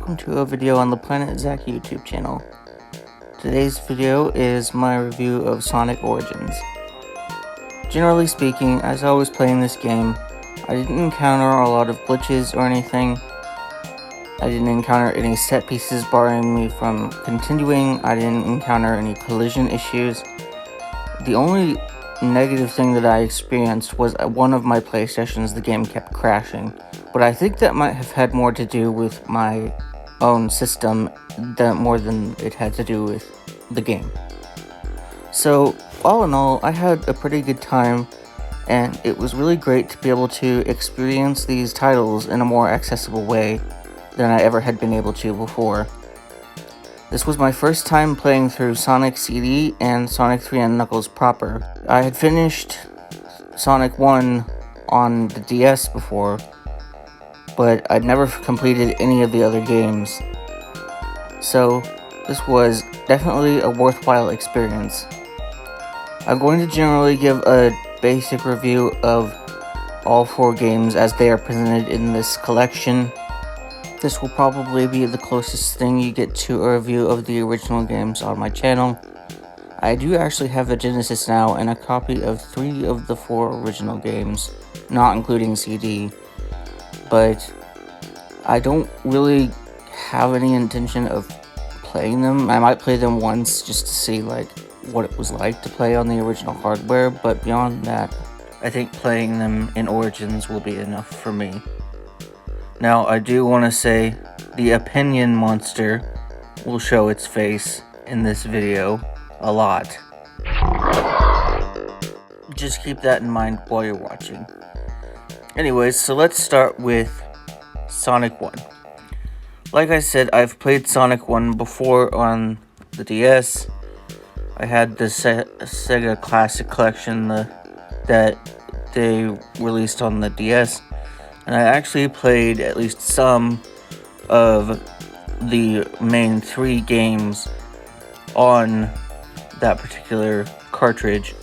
welcome to a video on the Planet Zach YouTube channel. Today's video is my review of Sonic Origins. Generally speaking, as I was playing this game, I didn't encounter a lot of glitches or anything. I didn't encounter any set pieces barring me from continuing. I didn't encounter any collision issues. The only negative thing that I experienced was at one of my play sessions the game kept crashing, but I think that might have had more to do with my own system more than it had to do with the game. So all in all, I had a pretty good time, and it was really great to be able to experience these titles in a more accessible way than I ever had been able to before. This was my first time playing through Sonic CD and Sonic 3 and Knuckles proper. I had finished Sonic 1 on the DS before, but I'd never completed any of the other games. So this was definitely a worthwhile experience. I'm going to generally give a basic review of all 4 games as they are presented in this collection. This will probably be the closest thing you get to a review of the original games on my channel. I do actually have the Genesis now and a copy of 3 of the 4 original games, not including CD, but I don't really have any intention of playing them. I might play them once just to see what it was like to play on the original hardware, but beyond that, I think playing them in Origins will be enough for me. Now, I do want to say the opinion monster will show its face in this video a lot. Just keep that in mind while you're watching. Anyways, so let's start with Sonic 1. Like I said, I've played Sonic 1 before on the DS. I had the Sega Classic Collection that they released on the DS. And I actually played at least some of the main 3 games on that particular cartridge.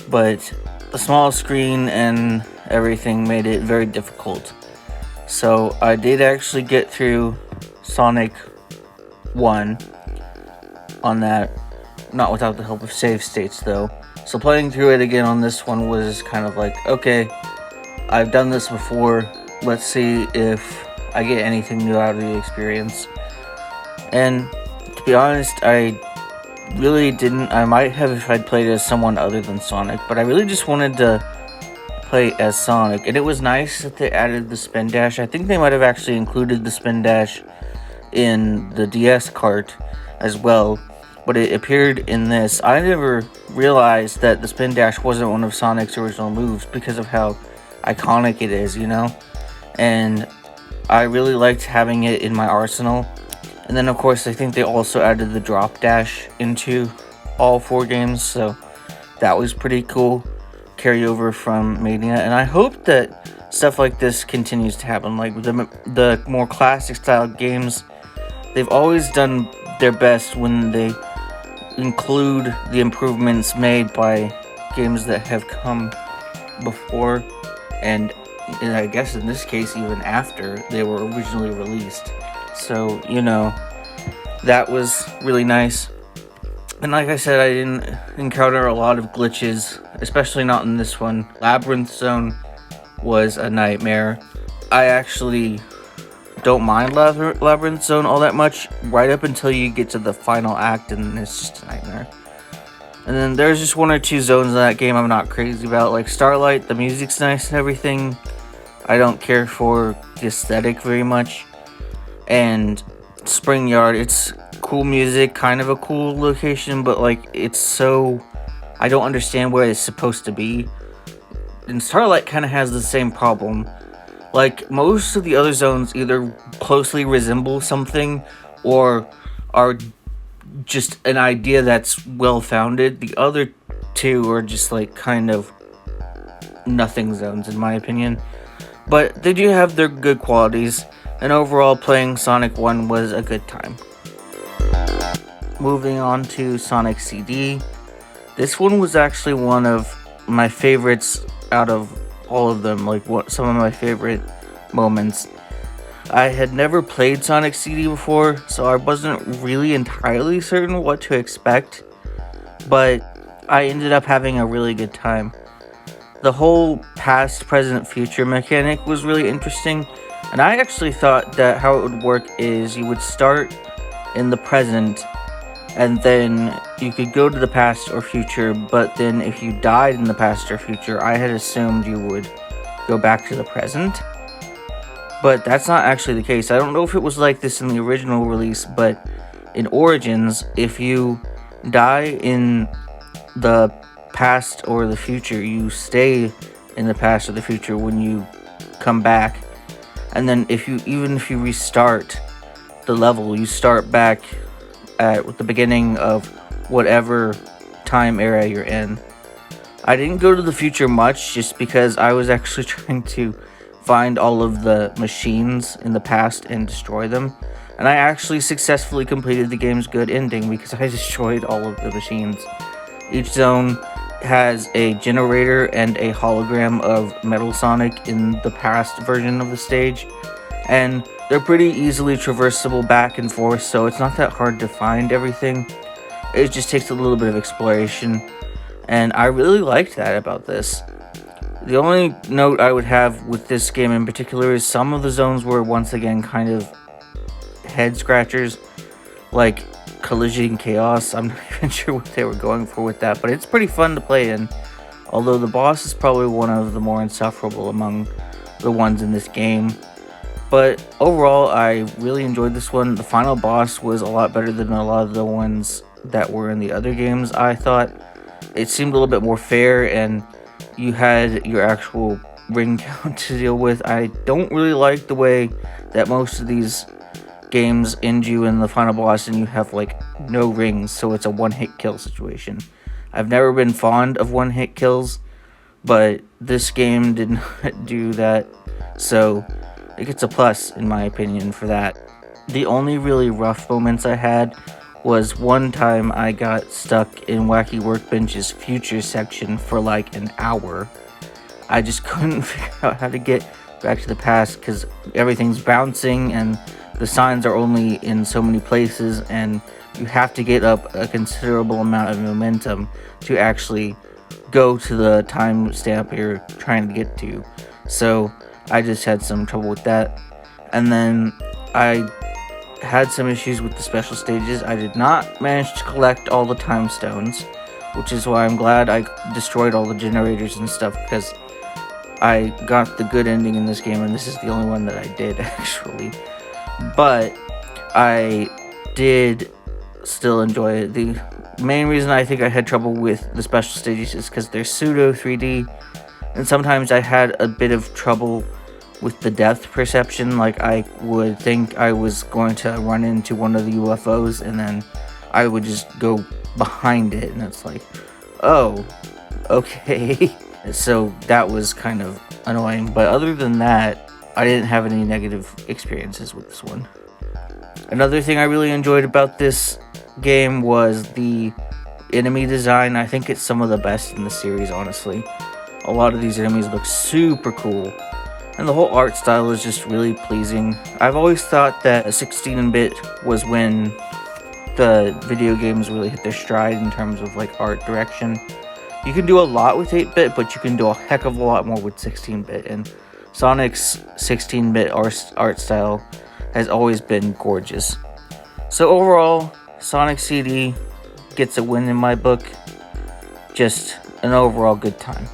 But the small screen and everything made it very difficult. So I did actually get through Sonic 1 on that, not without the help of save states though. So playing through it again on this one was kind of like, okay, I've done this before, let's see if I get anything new out of the experience. And to be honest, I really didn't. I might have if I'd played as someone other than Sonic, but I really just wanted to play as Sonic. And it was nice that they added the spin dash. I think they might have actually included the spin dash in the DS cart as well, but it appeared in this. I never realized that the spin dash wasn't one of Sonic's original moves because of how iconic it is, and I really liked having it in my arsenal. And then of course I think they also added the drop dash into all 4 games, so that was pretty cool carryover from Mania, and I hope that stuff like this continues to happen. Like the more classic style games, they've always done their best when they include the improvements made by games that have come before, and I guess in this case even after they were originally released. So, that was really nice. And like I said, I didn't encounter a lot of glitches, especially not in this one. Labyrinth Zone was a nightmare. I actually don't mind Labyrinth Zone all that much, right up until you get to the final act, and it's just a nightmare. And then there's just 1 or 2 zones in that game I'm not crazy about, like Starlight. The music's nice and everything. I don't care for the aesthetic very much. And Spring Yard, it's cool music, kind of a cool location, but it's so, I don't understand where it's supposed to be. And Starlight kind of has the same problem. Like, most of the other zones either closely resemble something or are just an idea that's well-founded. The other 2 are just kind of nothing zones in my opinion, but they do have their good qualities, and overall playing Sonic 1 was a good time. Moving on to Sonic CD, this one was actually one of my favorites out of all of them, some of my favorite moments. I had never played Sonic CD before, so I wasn't really entirely certain what to expect, but I ended up having a really good time. The whole past, present, future mechanic was really interesting, and I actually thought that how it would work is you would start in the present, and then you could go to the past or future, but then if you died in the past or future, I had assumed you would go back to the present. But that's not actually the case. I don't know if it was like this in the original release, but in Origins, if you die in the past or the future, you stay in the past or the future when you come back. And then if you restart the level, you start back at the beginning of whatever time era you're in. I didn't go to the future much just because I was actually trying to find all of the machines in the past and destroy them. And I actually successfully completed the game's good ending because I destroyed all of the machines. Each zone has a generator and a hologram of Metal Sonic in the past version of the stage. And they're pretty easily traversable back and forth, so it's not that hard to find everything. It just takes a little bit of exploration. And I really liked that about this. The only note I would have with this game in particular is some of the zones were once again kind of head scratchers, like Collision Chaos. I'm not even sure what they were going for with that, but it's pretty fun to play in. Although the boss is probably one of the more insufferable among the ones in this game. But overall, I really enjoyed this one. The final boss was a lot better than a lot of the ones that were in the other games, I thought. It seemed a little bit more fair, and you had your actual ring count to deal with. I don't really like the way that most of these games end you in the final boss and you have like no rings, so it's a one-hit kill situation. I've never been fond of one-hit kills, but this game did not do that, so it gets a plus in my opinion for that. The only really rough moments I had was one time I got stuck in Wacky Workbench's future section for like an hour. I just couldn't figure out how to get back to the past because everything's bouncing and the signs are only in so many places, and you have to get up a considerable amount of momentum to actually go to the timestamp you're trying to get to. So I just had some trouble with that. And then I had some issues with the special stages. I did not manage to collect all the time stones, which is why I'm glad I destroyed all the generators and stuff, because I got the good ending in this game, and this is the only one that I did actually. But I did still enjoy it. The main reason I think I had trouble with the special stages is because they're pseudo 3D, and sometimes I had a bit of trouble with the depth perception. Like, I would think I was going to run into one of the UFOs, and then I would just go behind it, and it's like, oh, okay. So that was kind of annoying, but other than that, I didn't have any negative experiences with this one. Another thing I really enjoyed about this game was the enemy design. I think it's some of the best in the series, honestly. A lot of these enemies look super cool, and the whole art style is just really pleasing. I've always thought that a 16-bit was when the video games really hit their stride in terms of like art direction. You can do a lot with 8-bit, but you can do a heck of a lot more with 16-bit, and Sonic's 16-bit art style has always been gorgeous. So overall, Sonic CD gets a win in my book. Just an overall good time.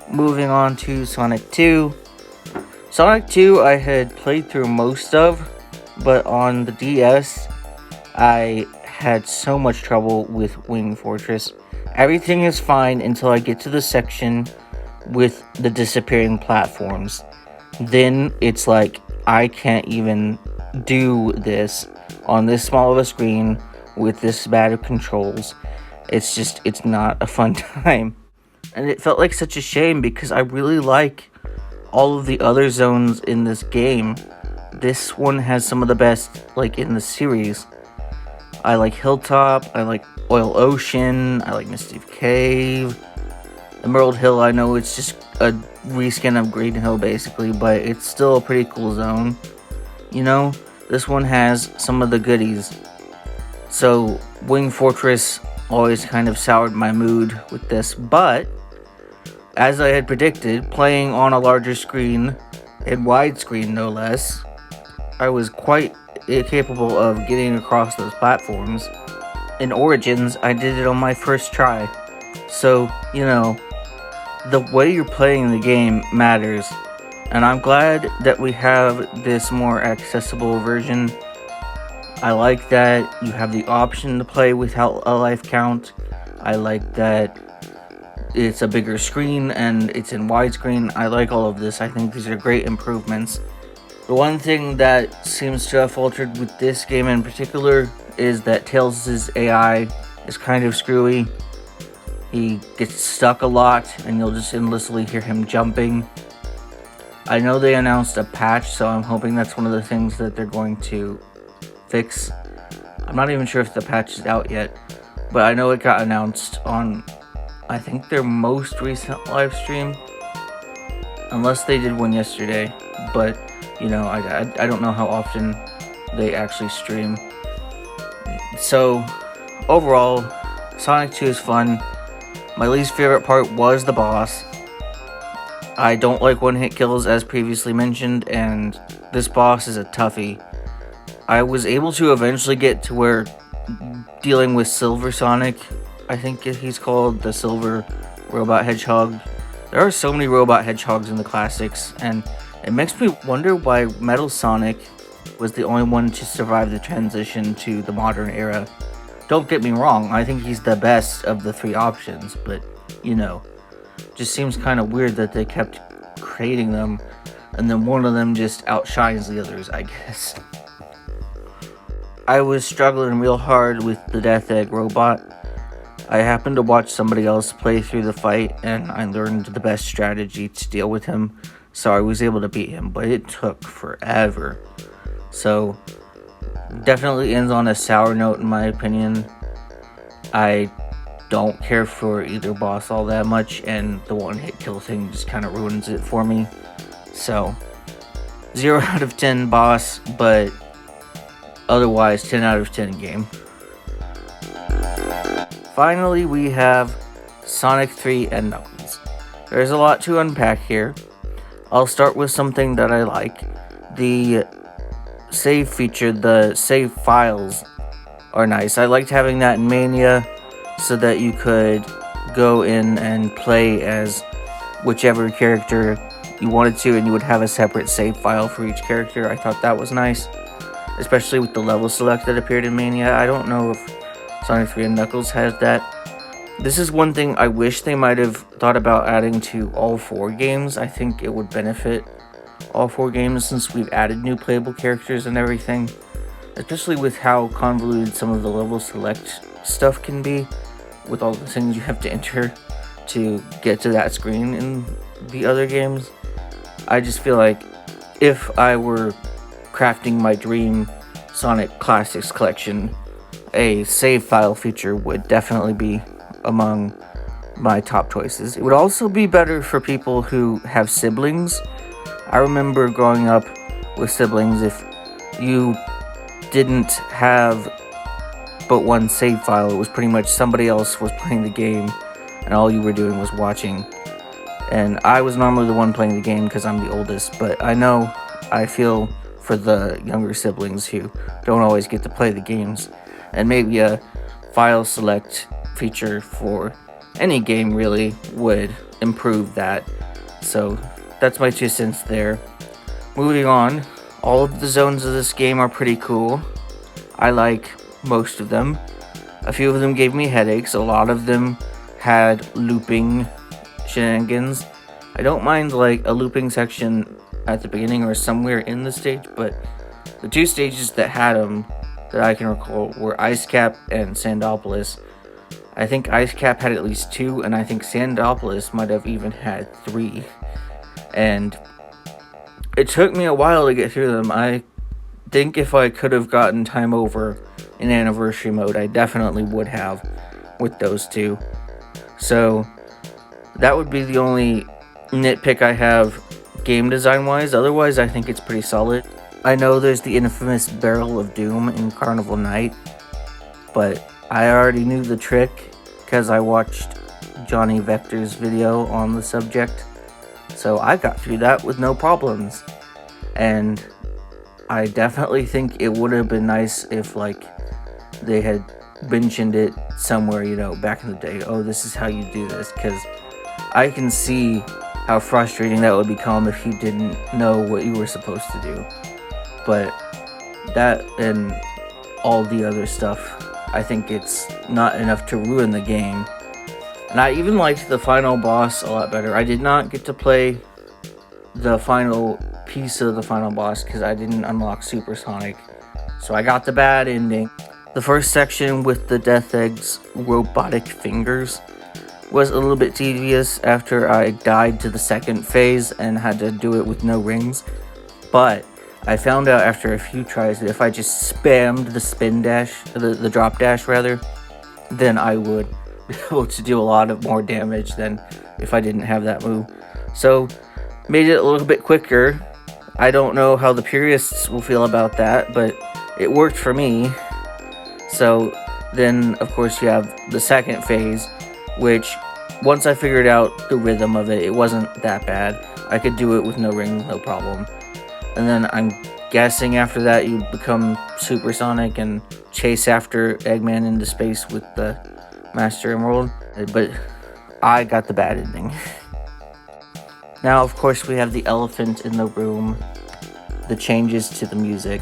Moving on to Sonic 2. Sonic 2 I had played through most of, but on the DS, I had so much trouble with Wing Fortress. Everything is fine until I get to the section with the disappearing platforms. Then it's like, I can't even do this on this small of a screen with this bad of controls. It's not a fun time. And it felt like such a shame because I really like all of the other zones in this game. This one has some of the best, like, in the series. I like Hilltop, I like Oil Ocean, I like Misty Cave. Emerald Hill, I know it's just a reskin of Green Hill basically, but it's still a pretty cool zone. You know, this one has some of the goodies. So Wing Fortress always kind of soured my mood with this, but as I had predicted, playing on a larger screen, in widescreen no less, I was quite capable of getting across those platforms. In Origins, I did it on my first try. So, you know, the way you're playing the game matters, and I'm glad that we have this more accessible version. I like that you have the option to play without a life count. I like that it's a bigger screen and it's in widescreen. I like all of this. I think these are great improvements. The one thing that seems to have faltered with this game in particular is that Tails' AI is kind of screwy. He gets stuck a lot and you'll just endlessly hear him jumping. I know they announced a patch, so I'm hoping that's one of the things that they're going to fix. I'm not even sure if the patch is out yet, but I know it got announced on, I think, their most recent live stream, unless they did one yesterday. But you know, I don't know how often they actually stream. So overall, Sonic 2 is fun. My least favorite part was the boss. I don't like one-hit kills, as previously mentioned, and this boss is a toughie. I was able to eventually get to where dealing with Silver Sonic, I think he's called, the Silver Robot Hedgehog. There are so many Robot Hedgehogs in the classics, and it makes me wonder why Metal Sonic was the only one to survive the transition to the modern era. Don't get me wrong, I think he's the best of the three options, but, you know, just seems kind of weird that they kept creating them, and then one of them just outshines the others, I guess. I was struggling real hard with the Death Egg robot. I happened to watch somebody else play through the fight, and I learned the best strategy to deal with him, so I was able to beat him, but it took forever. So, definitely ends on a sour note in my opinion. I don't care for either boss all that much, and the one-hit kill thing just kind of ruins it for me. So, 0 out of 10 boss, but otherwise 10 out of 10 game. Finally, we have Sonic 3 and Knuckles. There's a lot to unpack here. I'll start with something that I like. The save feature, the save files are nice. I liked having that in Mania so that you could go in and play as whichever character you wanted to, and you would have a separate save file for each character. I thought that was nice, especially with the level select that appeared in Mania. I don't know if Sonic 3 and Knuckles has that. This is one thing I wish they might have thought about adding to all 4 games. I think it would benefit all 4 games since we've added new playable characters and everything, especially with how convoluted some of the level select stuff can be with all the things you have to enter to get to that screen in the other games. I just feel like if I were crafting my dream Sonic Classics collection, a save file feature would definitely be among my top choices. It would also be better for people who have siblings. I remember growing up with siblings, if you didn't have but one save file, it was pretty much somebody else was playing the game and all you were doing was watching. And I was normally the one playing the game because I'm the oldest, but I feel for the younger siblings who don't always get to play the games, and maybe a file select feature for any game really would improve that. So that's my 2 cents there. Moving on, all of the zones of this game are pretty cool. I like most of them. A few of them gave me headaches. A lot of them had looping shenanigans. I don't mind like a looping section at the beginning or somewhere in the stage, but the 2 stages that had them that I can recall were Ice Cap and Sandopolis. I think Ice Cap had at least 2, and I think Sandopolis might have even had 3. And it took me a while to get through them. I think if I could have gotten time over in Anniversary Mode, I definitely would have with those 2. So that would be the only nitpick I have game design wise. Otherwise, I think it's pretty solid. I know there's the infamous Barrel of Doom in Carnival Night, but I already knew the trick because I watched Johnny Vector's video on the subject, so I got through that with no problems. And I definitely think it would have been nice if, like, they had mentioned it somewhere, back in the day. Oh, this is how you do this, because I can see how frustrating that would become if you didn't know what you were supposed to do. But that and all the other stuff, I think it's not enough to ruin the game. And I even liked the final boss a lot better. I did not get to play the final piece of the final boss because I didn't unlock Supersonic, so I got the bad ending. The first section with the Death Egg's robotic fingers was a little bit tedious after I died to the second phase and had to do it with no rings, but I found out after a few tries that if I just spammed the spin dash, the drop dash rather, then I would be able to do a lot of more damage than if I didn't have that move. So made it a little bit quicker. I don't know how the purists will feel about that, but it worked for me. So then, of course, you have the second phase, which once I figured out the rhythm of it, it wasn't that bad. I could do it with no rings, no problem. And then I'm guessing after that you become Supersonic and chase after Eggman into space with the Master Emerald. But I got the bad ending. Now, of course, we have the elephant in the room, the changes to the music.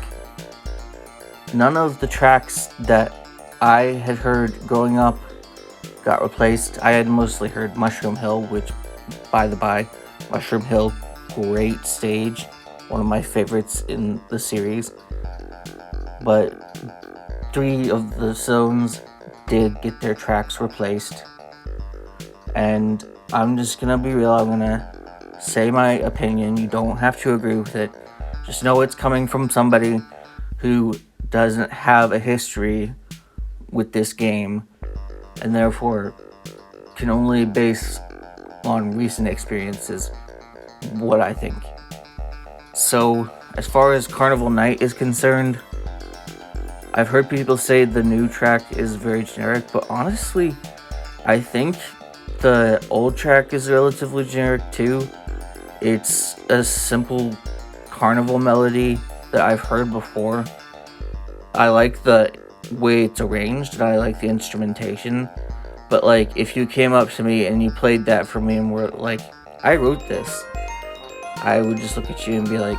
None of the tracks that I had heard growing up got replaced. I had mostly heard Mushroom Hill, which, by the by, Mushroom Hill, great stage, one of my favorites in the series. But 3 of the zones did get their tracks replaced. And I'm just gonna be real, I'm gonna say my opinion. You don't have to agree with it. Just know it's coming from somebody who doesn't have a history with this game and therefore can only base on recent experiences what I think. So as far as Carnival Night is concerned, I've heard people say the new track is very generic, but honestly I think the old track is relatively generic too. It's a simple carnival melody that I've heard before. I like the way it's arranged and I like the instrumentation, but like if you came up to me and you played that for me and were like, I wrote this, I would just look at you and be like,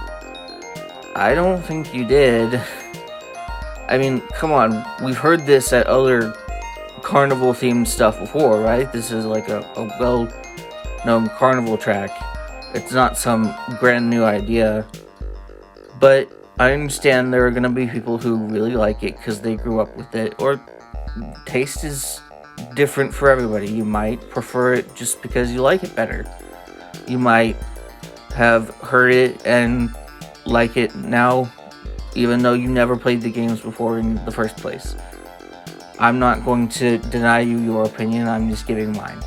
I don't think you did. I mean, come on, we've heard this at other carnival themed stuff before, right? This is like a well-known carnival track. It's not some brand new idea, but I understand there are going to be people who really like it because they grew up with it, or taste is different for everybody. You might prefer it just because you like it better. You might have heard it and like it now, even though you never played the games before in the first place. I'm not going to deny you your opinion, I'm just giving mine.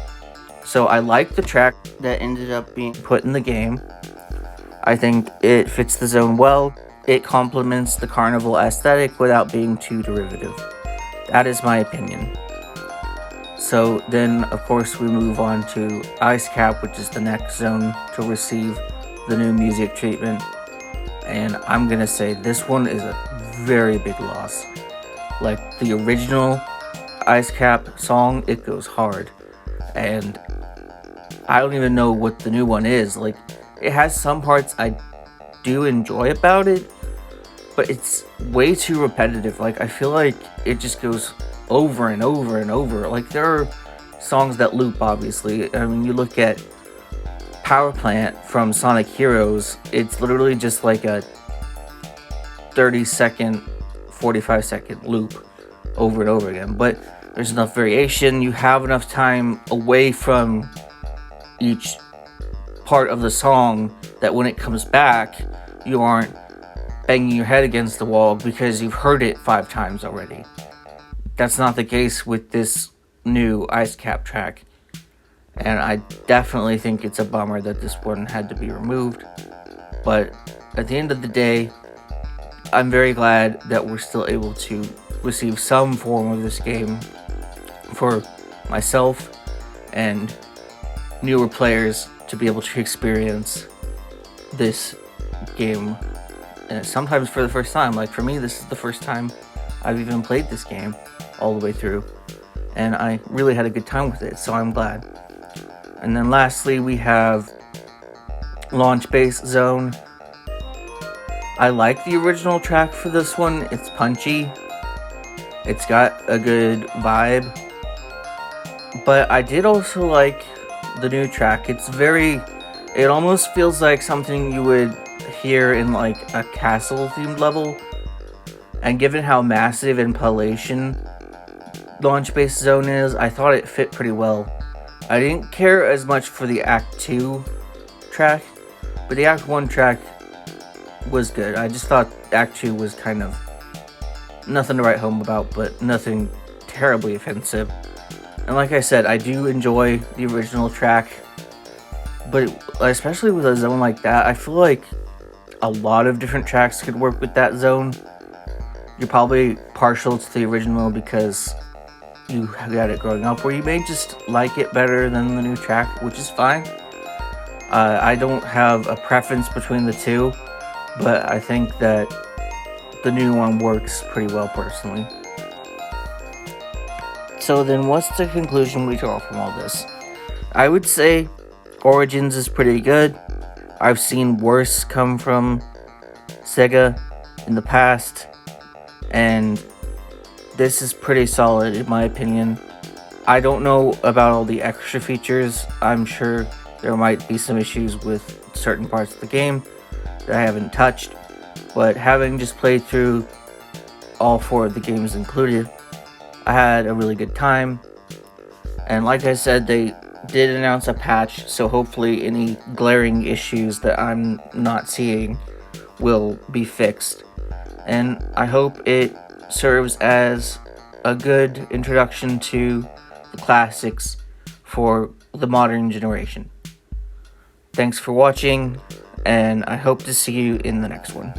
So I like the track that ended up being put in the game. I think it fits the zone well. It complements the carnival aesthetic without being too derivative. That is my opinion. So then, of course, we move on to Ice Cap, which is the next zone to receive the new music treatment. And I'm gonna say this one is a very big loss. Like the original Ice Cap song, it goes hard. And I don't even know what the new one is. Like, it has some parts I do enjoy about it, but it's way too repetitive. Like, I feel like it just goes over and over and over. Like, there are songs that loop, obviously. I mean, you look at Power Plant from Sonic Heroes, it's literally just like a 30-second, 45-second loop over and over again. But there's enough variation. You have enough time away from each part of the song that when it comes back, you aren't banging your head against the wall because you've heard it 5 times already. That's not the case with this new Ice Cap track. and I definitely think it's a bummer that this one had to be removed. But at the end of the day, I'm very glad that we're still able to receive some form of this game for myself and newer players to be able to experience this game, and sometimes for the first time. Like for me, this is the first time I've even played this game all the way through, and I really had a good time with it, so I'm glad. And then lastly, we have Launch Base Zone. I like the original track for this one. It's punchy, it's got a good vibe, but I did also like the new track. It almost feels like something you would hear in like a castle themed level, and given how massive in Palatian Launch Base Zone is, I thought it fit pretty well. I didn't care as much for the Act 2 track, but the Act 1 track was good. I just thought Act 2 was kind of nothing to write home about, but nothing terribly offensive. And like I said, I do enjoy the original track, but especially with a zone like that, I feel like a lot of different tracks could work with that zone. You're probably partial to the original because you got it growing up, or you may just like it better than the new track, which is fine. I don't have a preference between the two, but I think that the new one works pretty well personally. So then what's the conclusion we draw from all this? I would say Origins is pretty good. I've seen worse come from Sega in the past, and this is pretty solid in my opinion. I don't know about all the extra features. I'm sure there might be some issues with certain parts of the game that I haven't touched, but having just played through all 4 of the games included, I had a really good time. And like I said, they did announce a patch, so hopefully any glaring issues that I'm not seeing will be fixed. And I hope it serves as a good introduction to the classics for the modern generation. Thanks for watching, and I hope to see you in the next one.